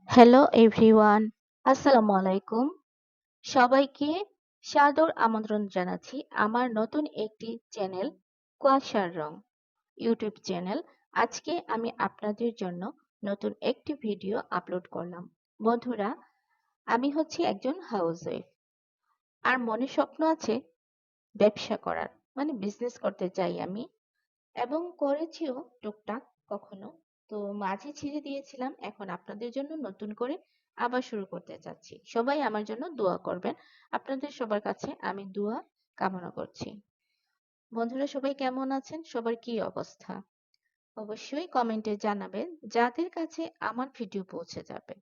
Hello everyone, আসসালামু আলাইকুম। সবাইকে সাদর আমন্ত্রণ জানাচ্ছি আমার নতুন একটি চ্যানেল কুয়াশার রং ইউটিউব চ্যানেল। আজকে আমি আপনাদের জন্য নতুন একটি ভিডিও আপলোড করলাম। বন্ধুরা, আমি হচ্ছি একজন হাউসওয়াইফ আর মনে স্বপ্ন আছে ব্যবসা করার, মানে বিজনেস করতে চাই আমি এবং করেছিও টুকটাক কখনো। তো মাঝে ছেড়ে দিয়েছিলাম, এখন আপনাদের জন্য নতুন করে আবার শুরু করতে চাচ্ছি। সবাই আমার জন্য দোয়া করবেন। আপনাদের সবার কাছে আমি দোয়া কামনা করছি। বন্ধুরা, সবাই কেমন আছেন? সবার কি অবস্থা? অবশ্যই কমেন্টে জানাবেন, যাদের কাছে আমার ভিডিও পৌঁছে যাবে।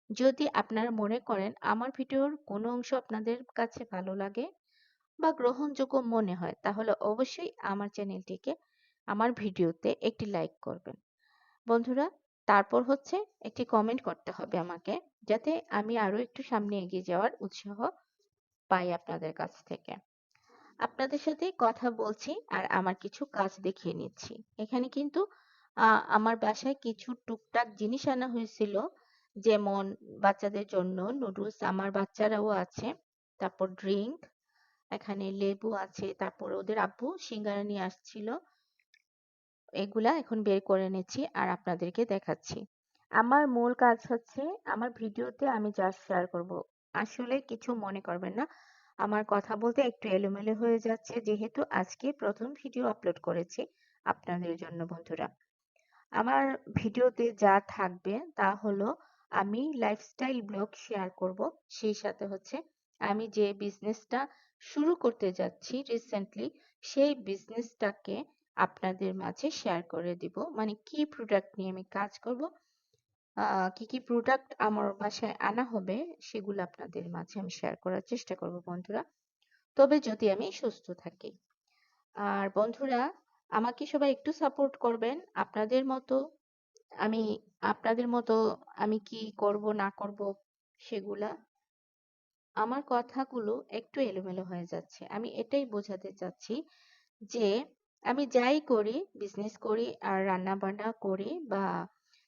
যদি আপনারা মনে করেন আমার ভিডিওর কোনো অংশ আপনাদের কাছে ভালো লাগে বা গ্রহণযোগ্য মনে হয়, তাহলে অবশ্যই আমার চ্যানেলটিকে, আমার ভিডিওতে একটি লাইক করবেন। বন্ধুরা, তারপর হচ্ছে একটি কমেন্ট করতে হবে আমাকে, যাতে আমি আরো একটু সামনে এগিয়ে যাওয়ার উৎসাহ পাই আপনাদের কাছ থেকে। আপনাদের সাথে কথা বলছি আর আমার কিছু কাজ দেখিয়ে নিচ্ছি। এখানে কিন্তু আমার বাসায় কিছু টুকটাক জিনিস আনা হয়েছিল, যেমন বাচ্চাদের জন্য নুডলস, আমার বাচ্চারাও আছে, তারপর ড্রিঙ্ক, এখানে লেবু আছে, তারপর ওদের আব্বু সিঙ্গারা নিয়ে আসছিল, এগুলা এখন বের করে নিচ্ছি আর আপনাদেরকে দেখাচ্ছি। আমার মূল কাজ হচ্ছে আমার ভিডিওতে আমি জাস্ট শেয়ার করব। আসলে কিছু মনে করবেন না, আমার কথা বলতে একটু এলোমেলো হয়ে যাচ্ছে, যেহেতু আজকে প্রথম ভিডিও আপলোড করেছি আপনাদের জন্য। বন্ধুরা, আমার ভিডিওতে যা থাকবে তা হলো আমি লাইফস্টাইল ব্লগ শেয়ার করব, সেই সাথে হচ্ছে আমি যে বিজনেসটা শুরু করতে যাচ্ছি রিসেন্টলি, সেই বিজনেসটাকে আপনাদের মাঝে শেয়ার করে দিব। মানে কি প্রোডাক্ট নিয়ে আমি কাজ করব, কি কি প্রোডাক্ট আমার বাসায় আনা হবে, সেগুলো আপনাদের মাঝে আমি শেয়ার করার চেষ্টা করব বন্ধুরা, তবে যদি আমি সুস্থ থাকি। আর বন্ধুরা, আমাকে সবাই একটু সাপোর্ট করবেন। আমি আপনাদের মতো আমি কি করব না করব সেগুলা, আমার কথাগুলো একটু এলোমেলো হয়ে যাচ্ছে। আমি এটাই বোঝাতে চাচ্ছি যে আমি যাই করি, বিজনেস করি আর রান্না বান্না করি বা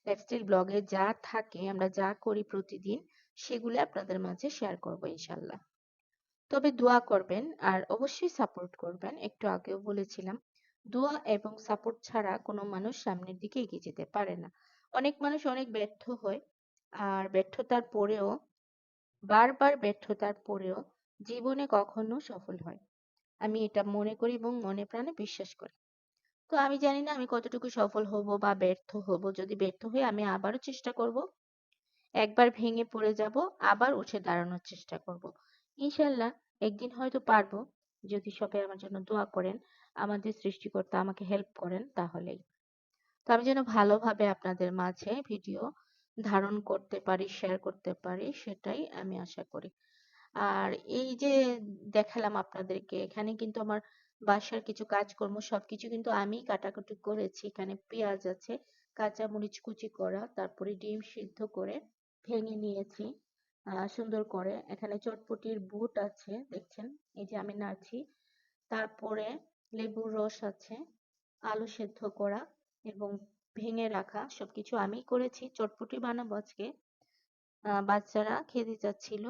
লাইফস্টাইল ব্লগে যা থাকে, আমরা যা করি প্রতিদিন, সেগুলো আপনাদের মাঝে শেয়ার করব ইনশাল্লাহ। তবে দোয়া করবেন আর অবশ্যই সাপোর্ট করবেন। একটু আগেও বলেছিলাম, দোয়া এবং সাপোর্ট ছাড়া কোনো মানুষ সামনের দিকে এগিয়ে যেতে পারে না। অনেক মানুষ অনেক ব্যর্থ হয়, আর ব্যর্থতার পরেও, বারবার ব্যর্থতার পরেও জীবনে কখনো সফল হয়। আমি এটা মনে করি এবং মনে প্রাণে বিশ্বাস করি। তো আমি জানি না আমি কতটুকু সফল হব বা ব্যর্থ হব। যদি ব্যর্থ হই, আমি আবারও চেষ্টা করব। একবার ভেঙে পড়ে যাব, আবার উঠে দাঁড়ানোর চেষ্টা করব। ইনশাল্লাহ একদিন হয়তো পারবো, যদি সবাই আমার জন্য দোয়া করেন, আমাদের সৃষ্টিকর্তা আমাকে হেল্প করেন তাহলেই। তো আমি যেন ভালোভাবে আপনাদের মাঝে ভিডিও ধারণ করতে পারি, শেয়ার করতে পারি, সেটাই আমি আশা করি। আর এই যে দেখালাম আপনাদেরকে, এখানে কিন্তু আমার বাসার কিছু কাজকর্ম সবকিছু কিন্তু আমি কাটাকুটি করেছি। এখানে পেঁয়াজ আছে, কাঁচা মরিচ কুচি করা, তারপরে ডিম সিদ্ধ করে ভেঙে নিয়েছি সুন্দর করে। এখানে চটপটির বুট আছে, দেখছেন, এই যে আমি নাড়ছি। তারপরে লেবুর রস আছে, আলু সেদ্ধ করা এবং ভেঙে রাখা সবকিছু আমি করেছি। চটপটি বানাবো আজকে। বাচ্চারা খেতে চাচ্ছিল।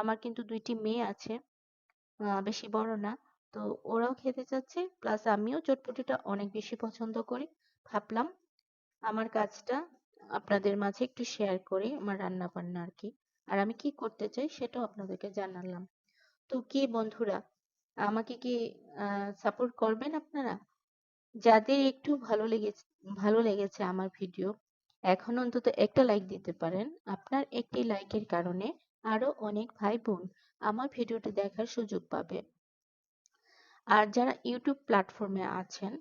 আমার কিন্তু ২টি মেয়ে আছে, বেশি বড় না। তো ওরাও খেতে চাচ্ছে, প্লাস আমিও চটপটিটা অনেক বেশি পছন্দ করি। ভাবলাম আমার কাজটা আপনাদের মাঝে একটু শেয়ার করি, আমার রান্না বান্না আর কি। আর আমি কি করতে চাই সেটাও আপনাদেরকে জানালাম। তো কি বন্ধুরা, আমাকে কি সাপোর্ট করবেন আপনারা? যাদের একটু ভালো লেগেছে আমার ভিডিও, এখন অন্তত একটা লাইক দিতে পারেন। আপনার একটি লাইকের কারণে আরো অনেক ভাই বোন আমার ভিডিওটি দেখার সুযোগ পাবে। আর যারা ইউটিউব প্ল্যাটফর্মে আছেন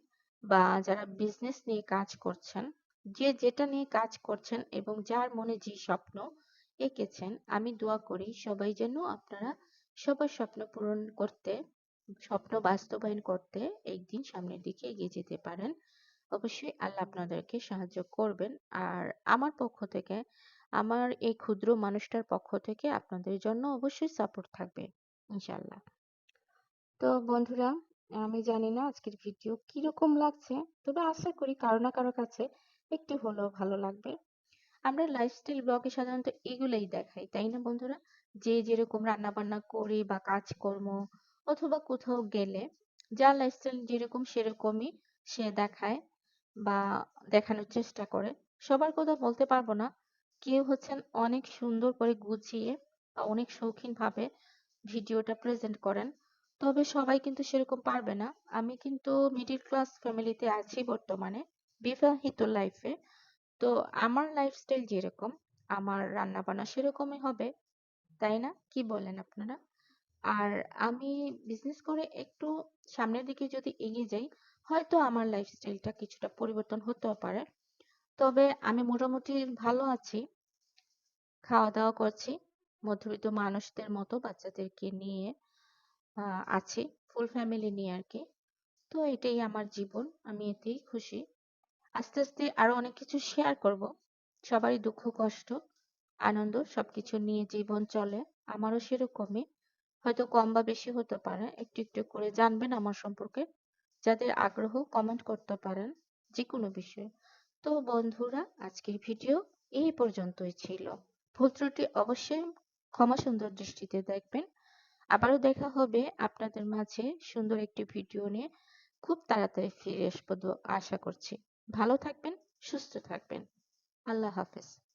বা যারা বিজনেস নিয়ে কাজ করছেন, যে যেটা নিয়ে কাজ করছেন এবং যার মনে যে স্বপ্ন এঁকেছেন, আমি দোয়া করি সবাই যেন আপনারা সবার স্বপ্ন পূরণ করতে, স্বপ্ন বাস্তবায়ন করতে একদিন সামনের দিকে এগিয়ে যেতে পারেন। অবশ্যই আল্লাহ আপনাদেরকে সাহায্য করবেন। আর আমার পক্ষ থেকে, আমার এই ক্ষুদ্র মানুষটার পক্ষ থেকে আপনাদের জন্য অবশ্যই সাপোর্ট থাকবে ইনশাল্লাহ। তো বন্ধুরা, আমি জানি না আজকের ভিডিও কিরকম লাগছে, তবে আশা করি কারো না কারো কাছে একটু হলেও ভালো লাগবে। আমরা লাইফস্টাইল ব্লগে সাধারণত এগুলাই দেখাই, তাই না বন্ধুরা? যে যেরকম রান্না বান্না করে বা কাজকর্ম অথবা কোথাও গেলে যার লাইফস্টাইল যেরকম সেরকমই সে দেখায় বা দেখানোর চেষ্টা করে। সবার কথা বলতে পারবো না। কেউ হচ্ছেন অনেক সুন্দর করে গুছিয়ে বা অনেক শৌখিনভাবে ভিডিওটা প্রেজেন্ট করেন। তবে সবাই কিন্তু সেরকম পারবে না। আমি কিন্তু মিডল ক্লাস ফ্যামিলিতে আছি বর্তমানে, বিবাহিত লাইফে। তো আমার লাইফস্টাইল যেরকম, আমার রান্নাবান্না সেরকমই হবে, তাই না? কি বলেন আপনারা? আর আমি বিজনেস করে একটু সামনের দিকে যদি এগিয়ে যাই, হয়তো আমার লাইফস্টাইলটা কিছুটা পরিবর্তন হতেও পারে। তবে আমি মোটামুটি ভালো আছি, খাওয়া-দাওয়া করছি। মধ্যবিত্ত মানুষদের মতো বাচ্চাদেরকে নিয়ে আছি। ফুল ফ্যামিলি নিয়ে আরকি। তো এটাই আমার জীবন। আমি এতেই খুশি। আস্তে, আস্তে আরো অনেক কিছু শেয়ার করব। সবারই দুঃখ কষ্ট, আনন্দ সবকিছু নিয়ে জীবন চলে। আমারও সেরকমই। হয়তো কম বা বেশি হতে পারে। একটু, একটু করে জানবেন আমার সম্পর্কে। যাদের আগ্রহ কমেন্ট করতে পারেন যেকোনো বিষয়ে। তো বন্ধুরা, আজকের ভিডিও এই পর্যন্তই ছিল। ভুল ত্রুটি অবশ্যই ক্ষমা সুন্দর দৃষ্টিতে দেখবেন। আবারও দেখা হবে আপনাদের মাঝে সুন্দর একটি ভিডিও নিয়ে। খুব তাড়াতাড়ি ফিরে আসবো আশা করছি। ভালো থাকবেন, সুস্থ থাকবেন। আল্লাহ হাফেজ।